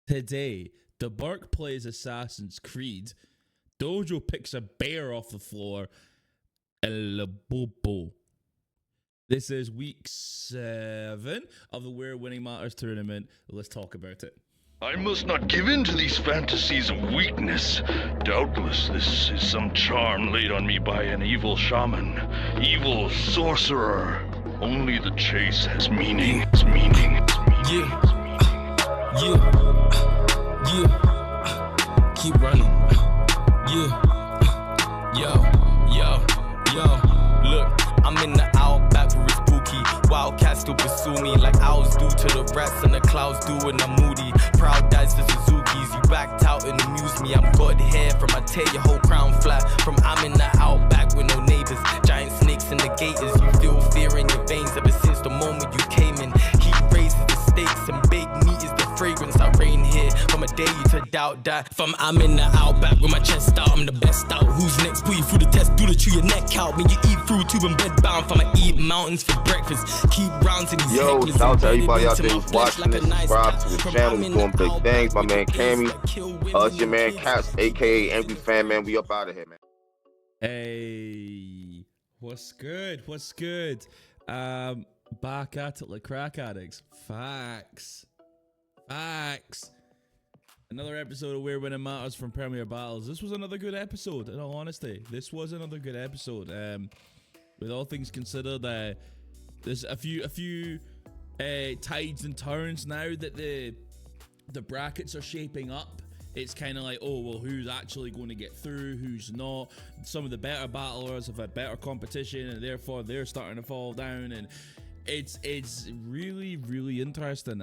Today, the Burke plays Assassin's Creed. Dojo picks a bear off the floor. El Bobo. This is week 7 of the Where Winning Matters tournament. Let's talk about it. I must not give in to these fantasies of weakness. Doubtless this is some charm laid on me by an evil shaman, evil sorcerer. Only the chase has meaning. It's meaning. Yeah. Keep running. Look, I'm in the outback where it's spooky. Wildcats still pursue me like owls do to the rats and the clouds do when I'm moody. Proud dads for Suzukis, you backed out and amuse me. I'm got hair from I tear your whole crown flat. From I'm in the outback with no neighbors, giant snakes and the gators. You feel fear in your veins ever since the moment you came in. Heat raises the stakes and big meat is the fragrance. I reign here from a day you to doubt that. From I'm in the outback with my chest out, I'm the best out. Who's next? Put you through the test, do the chew your neck out. When you eat through tube and bed bound, from I eat mountains for breakfast. Keep rounds to these Yo, shout out to everybody out there who's watching this, subscribe to the channel, he's doing big things. My man Cammy, it's your man Caps, aka Angry Fan Man. We up out of here, man. Hey, what's good? Back at it like crack addicts. Facts. Another episode of Where Winning Matters from Premier Battles. This was another good episode, in all honesty. With all things considered, there's a few tides and turns now that the brackets are shaping up. It's kind of like, oh, well, who's actually going to get through, who's not. Some of the better battlers have had better competition, and therefore they're starting to fall down, and it's really, really interesting.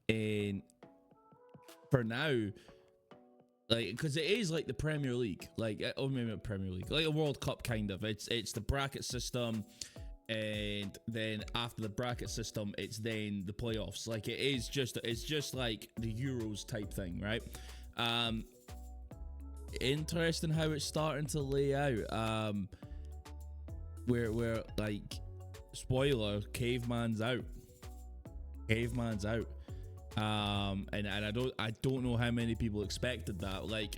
And for now, like, because it is like the Premier League, like, or maybe not Premier League, like a World Cup kind of. It's the bracket system, and then after the bracket system, it's then the playoffs. Like it's just like the Euros type thing, right? Interesting how it's starting to lay out. Where like, spoiler, caveman's out. And I don't know how many people expected that. Like,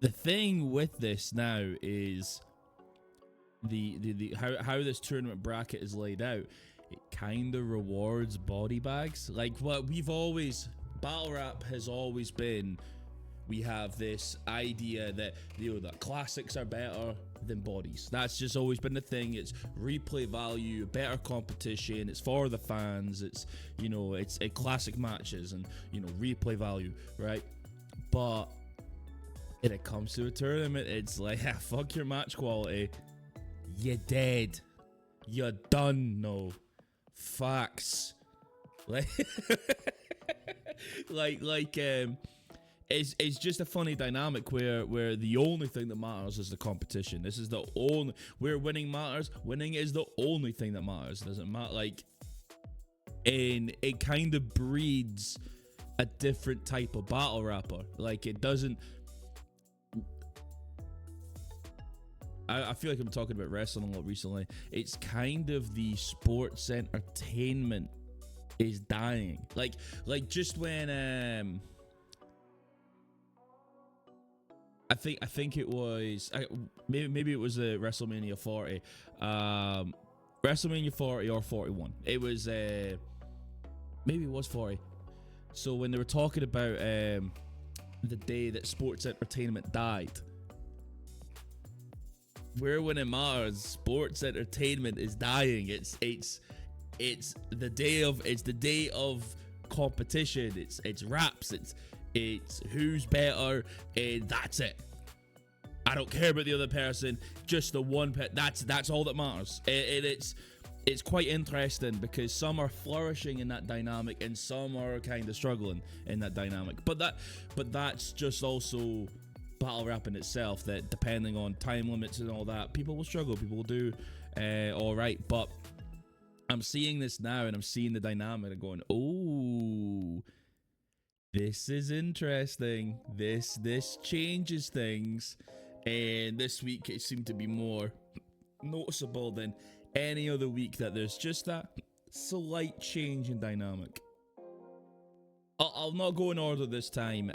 the thing with this now is the how this tournament bracket is laid out. It kind of rewards body bags. Like, what we've always, battle rap has always been, we have this idea that, you know, that classics are better than bodies. That's just always been the thing. It's replay value, better competition, it's for the fans, it's, you know, it's a classic matches and, you know, replay value, right? But when it comes to a tournament, it's like, fuck your match quality, you're dead, you're done. No facts. It's just a funny dynamic where the only thing that matters is the competition. This is the only, where winning matters. Winning is the only thing that matters. It doesn't matter, like, and it kind of breeds a different type of battle rapper. Like, it doesn't. I feel like I'm talking about wrestling a lot recently. It's kind of the sports entertainment is dying. Like just when I think it was maybe it was WrestleMania 40, WrestleMania 40 or 41. It was maybe it was 40. So when they were talking about the day that sports entertainment died, where when it matters, sports entertainment is dying. It's the day of competition. It's raps. It's who's better, and that's it. I don't care about the other person, just the one that's all that matters. It's quite interesting because some are flourishing in that dynamic and some are kind of struggling in that dynamic. But that's just also battle rap in itself, that depending on time limits and all that, people will struggle, people will do all right. But I'm seeing this now, and I'm seeing the dynamic and going, oh, this is interesting. This changes things. And this week it seemed to be more noticeable than any other week that there's just that slight change in dynamic. I'll not go in order this time.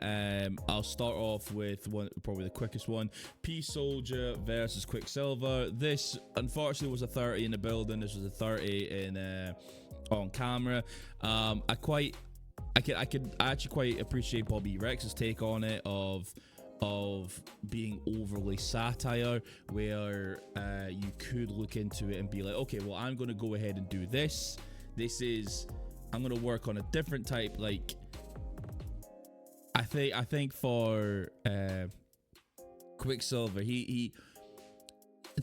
I'll start off with one, probably the quickest one. Peace Soldier versus Quicksilver. This unfortunately was a 30 in the building. This was a 30 in on camera. I actually quite appreciate Bobby Rex's take on it of being overly satire, where you could look into it and be like, okay, well, I'm gonna go ahead and do this. I'm gonna work on a different type. Like, I think for Quicksilver, he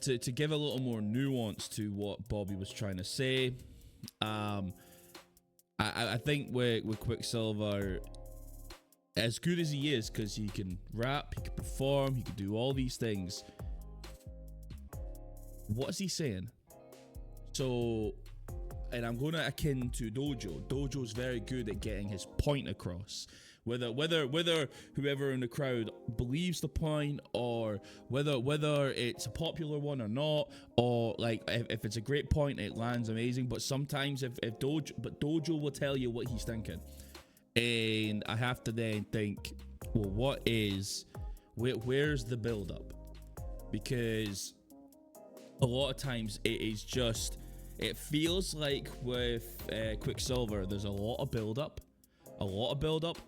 to give a little more nuance to what Bobby was trying to say. I think with Quicksilver, as good as he is, because he can rap, he can perform, he can do all these things, what is he saying? So, and I'm going to akin to Dojo. Dojo's very good at getting his point across. Whether whoever in the crowd believes the point, or whether it's a popular one or not, or like if it's a great point, it lands amazing. But sometimes if Dojo will tell you what he's thinking, and I have to then think, well, where's the build up? Because a lot of times it feels like with Quicksilver, there's a lot of build up,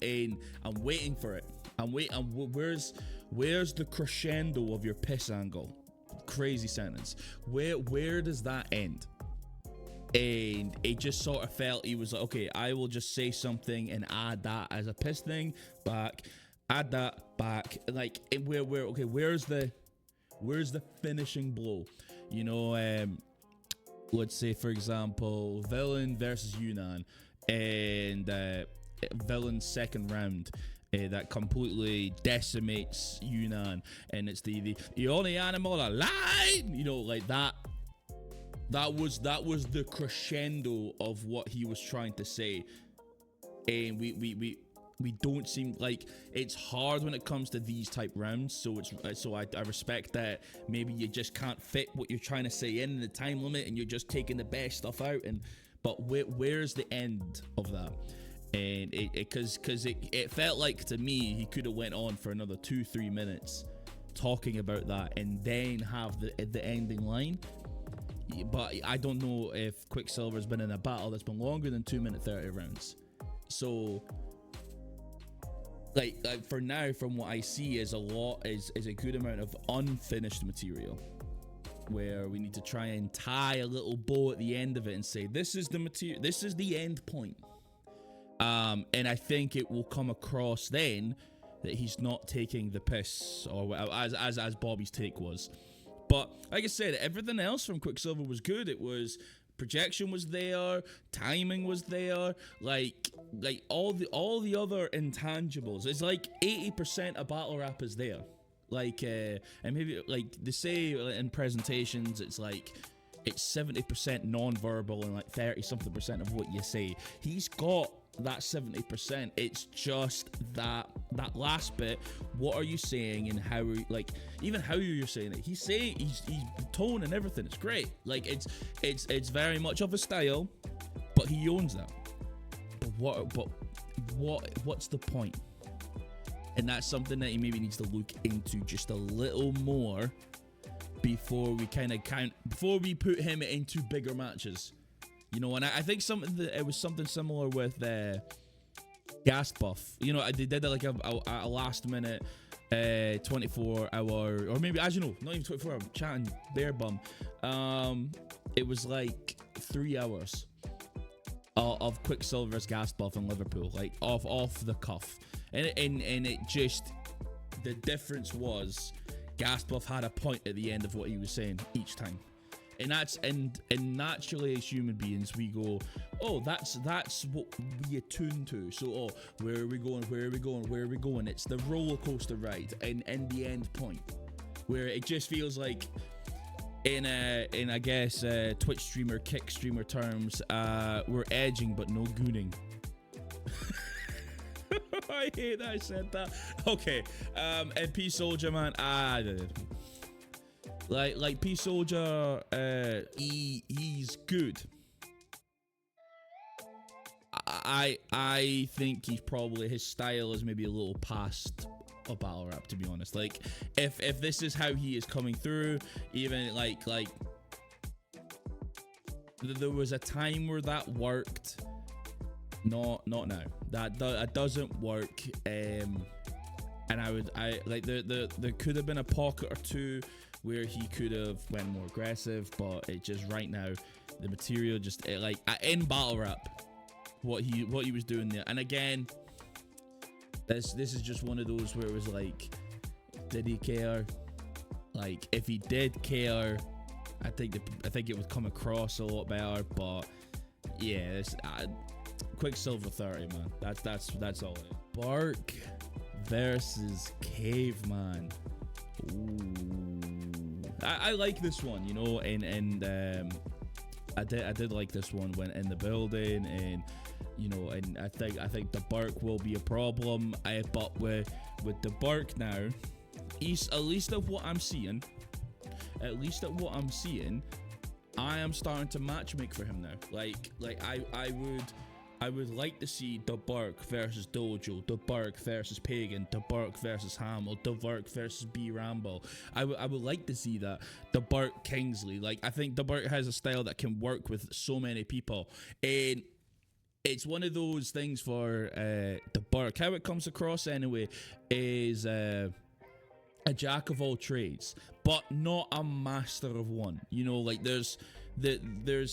and I'm waiting for it. Where's the crescendo of your piss angle? Crazy sentence. Where does that end? And it just sort of felt he was like, okay, I will just say something and add that as a piss thing back, add that back, like where's the finishing blow? You know, let's say for example, Villain versus Yunnan, and Villain's second round, that completely decimates Yunnan, and it's the only animal alive, you know, like that. That was the crescendo of what he was trying to say, and we don't seem like, it's hard when it comes to these type rounds. So I respect that maybe you just can't fit what you're trying to say in the time limit, and you're just taking the best stuff out. But where's the end of that? And because it felt like to me he could have went on for another 2-3 minutes talking about that, and then have the ending line. But I don't know if Quicksilver's been in a battle that's been longer than 2-minute 30 rounds. So like for now, from what I see, is a good amount of unfinished material, where we need to try and tie a little bow at the end of it and say, this is the material, this is the end point. And I think it will come across then that he's not taking the piss, or as Bobby's take was. But like I said, everything else from Quicksilver was good. It was, projection was there, timing was there, like all the other intangibles. It's like 80% of battle rap is there. Like and maybe like they say in presentations, it's like it's 70% non-verbal and like 30-something% of what you say. He's got that 70%. It's just that last bit. What are you saying, and how are you, like, even how you're saying it? He's tone and everything. It's great. Like it's very much of a style, but he owns that. But what's the point? And that's something that he maybe needs to look into just a little more before we before we put him into bigger matches. You know, and I think it was something similar with Gas Buff. You know, they did like a last minute 24 hour, or maybe, as you know, not even 24 hour, chatting bare bum. It was like 3 hours of Quicksilver's Gas Buff in Liverpool, like off the cuff. And it just, the difference was Gas Buff had a point at the end of what he was saying each time. And that's and naturally, as human beings, we go, oh, that's what we attune to. So, oh, where are we going? It's the roller coaster ride, and the end point, where it just feels like, in I guess Twitch streamer, kick streamer terms, we're edging but no gooning. I hate that I said that. Okay, and Peace Soldier, man, like Peace Soldier, he's good. I think he's probably, his style is maybe a little past a battle rap, to be honest. Like if this is how he is coming through, even like there was a time where that worked. Not now. That doesn't work. And I like there could have been a pocket or two where he could have went more aggressive, but it just right now the material just like in battle rap, what he was doing there. And again, this is just one of those where it was like, did he care? Like if he did care, I think it would come across a lot better. But yeah, this Quicksilver 30, man. That's all it is. Bark versus Caveman. Ooh, I like this one, you know, and I did like this one when in the building, and you know, and I think the Bark will be a problem. But with the Bark now, at least of what I'm seeing, I am starting to matchmake for him now. Like I would like to see the Bark versus Dojo, the Bark versus Pagan, the Bark versus Hamill, the Bark versus B Rambo. I would like to see that. The Bark Kingsley. Like I think the Bark has a style that can work with so many people, and it's one of those things for the Bark. How it comes across anyway is a jack of all trades, but not a master of one. You know, like there's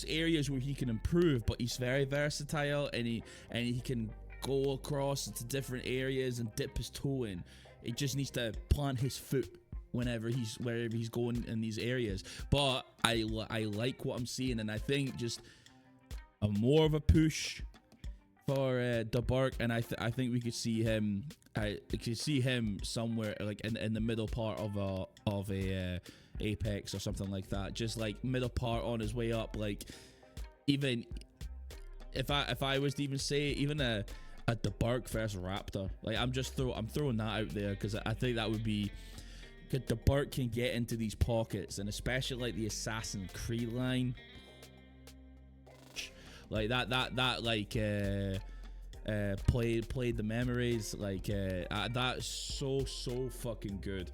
areas where he can improve, but he's very versatile, and he can go across into different areas and dip his toe in. He just needs to plant his foot wherever he's going in these areas. But I like what I'm seeing, and I think just a more of a push for the Bark, and I think we could see him. I could see him somewhere like in the middle part of a Apex or something like that, just like middle part on his way up. Like even if I was to even say even a the Bark versus Raptor, like I'm throwing that out there because I think that would be good. The Bark can get into these pockets, and especially like the Assassin Creed line, like that like played the memories, like that's so fucking good.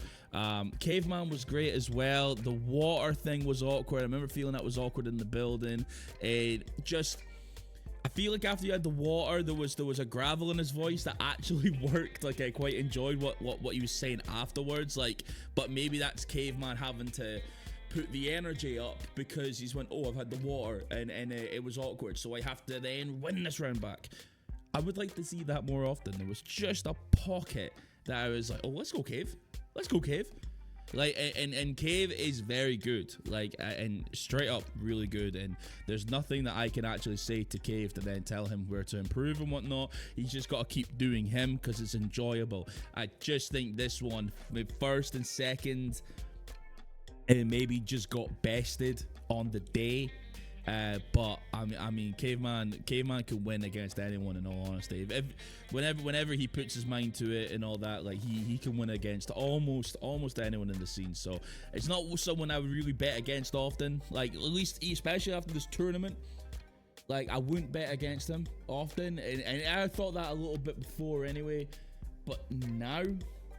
Caveman was great as well. The water thing was awkward. I remember feeling that was awkward in the building. I feel like after you had the water, there was a gravel in his voice that actually worked. Like I quite enjoyed what he was saying afterwards. Like, but maybe that's Caveman having to put the energy up because he's went, oh, I've had the water and it was awkward, so I have to then win this round back. I would like to see that more often. There was just a pocket that I was like, oh, let's go Cave. Like, and Cave is very good, like, and straight up really good, and there's nothing that I can actually say to Cave to then tell him where to improve and whatnot. He's just got to keep doing him because it's enjoyable. I just think this one, maybe first and second, and maybe just got bested on the day. But I mean, Caveman can win against anyone, in all honesty. Whenever he puts his mind to it and all that, like he can win against almost anyone in the scene. So it's not someone I would really bet against often. Like at least, especially after this tournament, like I wouldn't bet against him often, and I thought that a little bit before anyway. But now,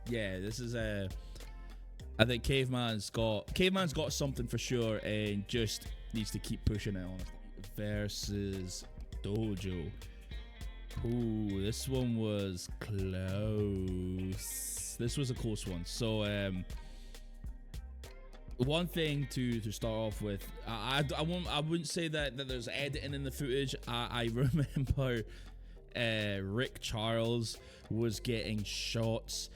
yeah, this is I think Caveman's got something for sure, and just needs to keep pushing it, honestly. Versus Dojo. Ooh, this one was close. This was a close one. So, one thing to start off with, I wouldn't say that there's editing in the footage. I remember Rick Charles was getting shots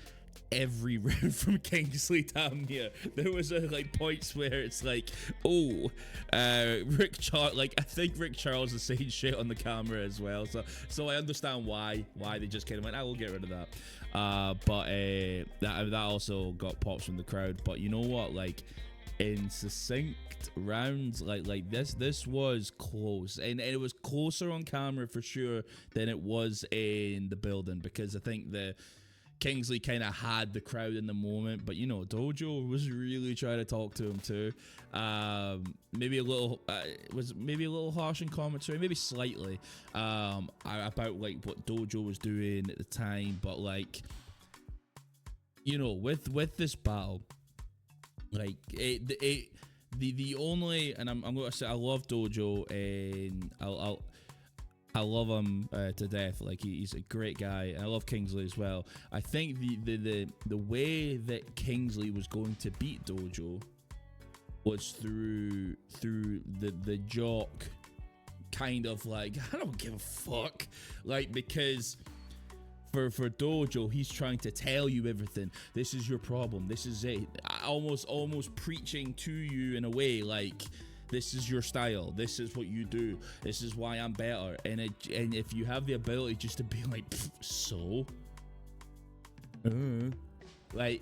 every round from Kingsley damn near. There was like points where it's like, oh, Rick Charles, like I think Rick Charles is saying shit on the camera as well, so I understand why they just kind of went, I will get rid of that. But that also got pops from the crowd. But you know what, like in succinct rounds like this was close, and it was closer on camera for sure than it was in the building, because I think the Kingsley kind of had the crowd in the moment, but you know, Dojo was really trying to talk to him too. Maybe a little was maybe a little harsh in commentary, maybe slightly about like what Dojo was doing at the time, but like, you know, with this battle, like the only, and I'm gonna say I love Dojo, and I love him to death. Like he's a great guy, and I love Kingsley as well. I think the way that Kingsley was going to beat Dojo was through the jock kind of like, I don't give a fuck, like, because for Dojo, he's trying to tell you everything. This is your problem. This is it. Almost preaching to you in a way, like, this is your style. This is what you do. This is why I'm better. And if you have the ability just to be like, so, like,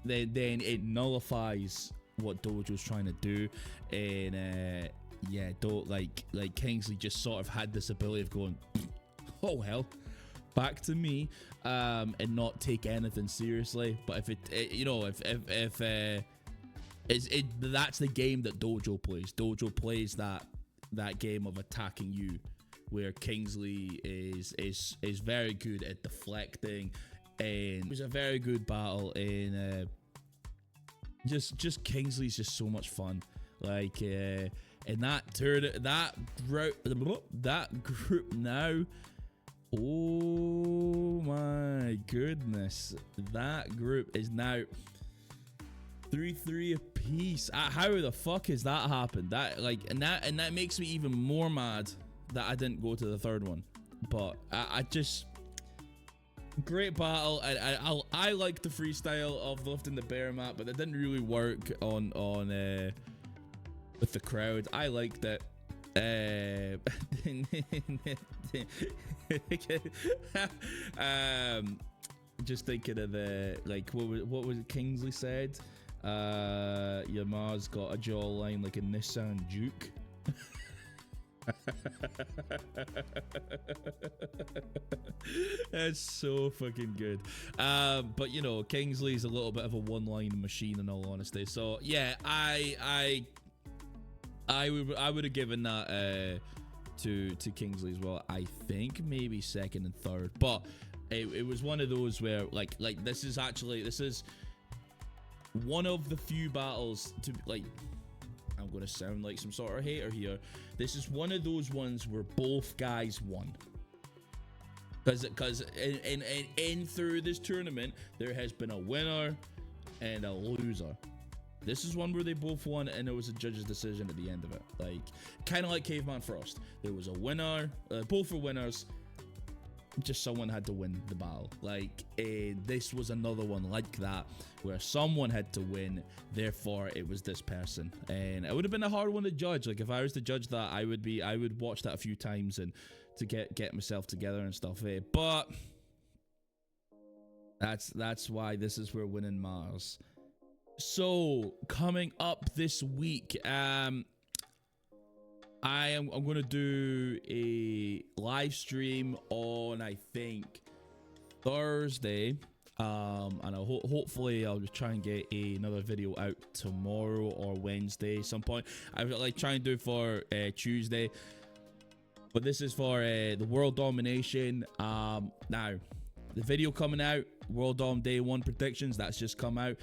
then it nullifies what Dojo's trying to do. And yeah, like Kingsley just sort of had this ability of going, oh well, back to me, and not take anything seriously. But if you know, if that's the game that Dojo plays. Dojo plays that game of attacking you, where Kingsley is very good at deflecting, and it was a very good battle. And just Kingsley's just so much fun. Like and that group now. Oh my goodness, that group is now 3-3 apiece. How the fuck has that happened? That like, and that makes me even more mad that I didn't go to the third one. But I just, great battle. I like the freestyle of lifting the bear mat, but it didn't really work on with the crowd. I liked it. Just thinking of the, like, what was it Kingsley said? Your ma's got a jawline like a Nissan Juke. That's so fucking good. But you know, Kingsley's a little bit of a one-line machine in all honesty. So yeah, I would have given that to Kingsley as well. I think maybe second and third, but it was one of those where like this is one of the few battles to, like, I'm gonna sound like some sort of hater here. This is one of those ones where both guys won. Because in through this tournament, there has been a winner and a loser. This is one where they both won, and it was a judge's decision at the end of it. Like, kind of like Caveman Frost. There was a winner, both were winners. Just someone had to win the battle. Like, this was another one like that, where someone had to win, therefore it was this person. And it would have been a hard one to judge. Like, if I was to judge that, I would watch that a few times and to get myself together and stuff. But that's why this is where winning Mars. So coming up this week, I'm going to do a live stream on, I think, Thursday, and hopefully I'll just try and get another video out tomorrow or Wednesday some point. I would like try and do for Tuesday, but this is for the world domination. Now the video coming out, World Dom Day 1 predictions, that's just come out.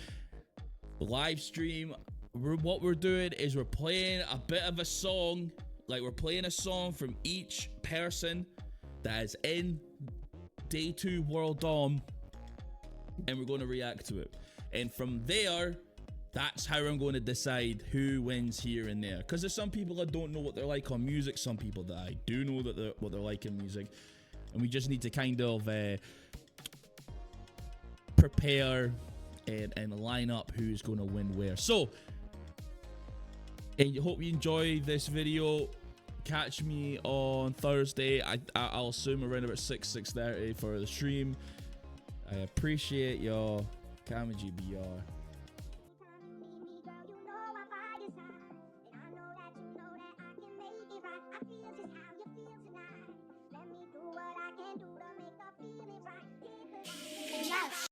The live stream, what we're doing is we're playing a bit of a song. Like, we're playing a song from each person that is in Day 2 World Dom, and we're going to react to it. And from there, that's how I'm going to decide who wins here and there. Because there's some people that don't know what they're like on music, some people that I do know what they're like in music. And we just need to kind of prepare and line up who's going to win where. So, and hope you enjoy this video. Catch me on Thursday. I'll assume around about 6:30 for the stream. I appreciate y'all. Cammygbr. Yeah.